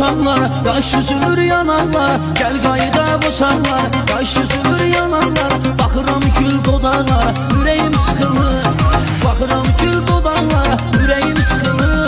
boşanlar, yaş üzülür yanarlar. Gel qayıda boşanlar, yaş üzülür yanarlar. Baxıram gül dodaqlara, ürəyim sıxılır. Baxıram gül dodaqlara, ürəyim sıxılır.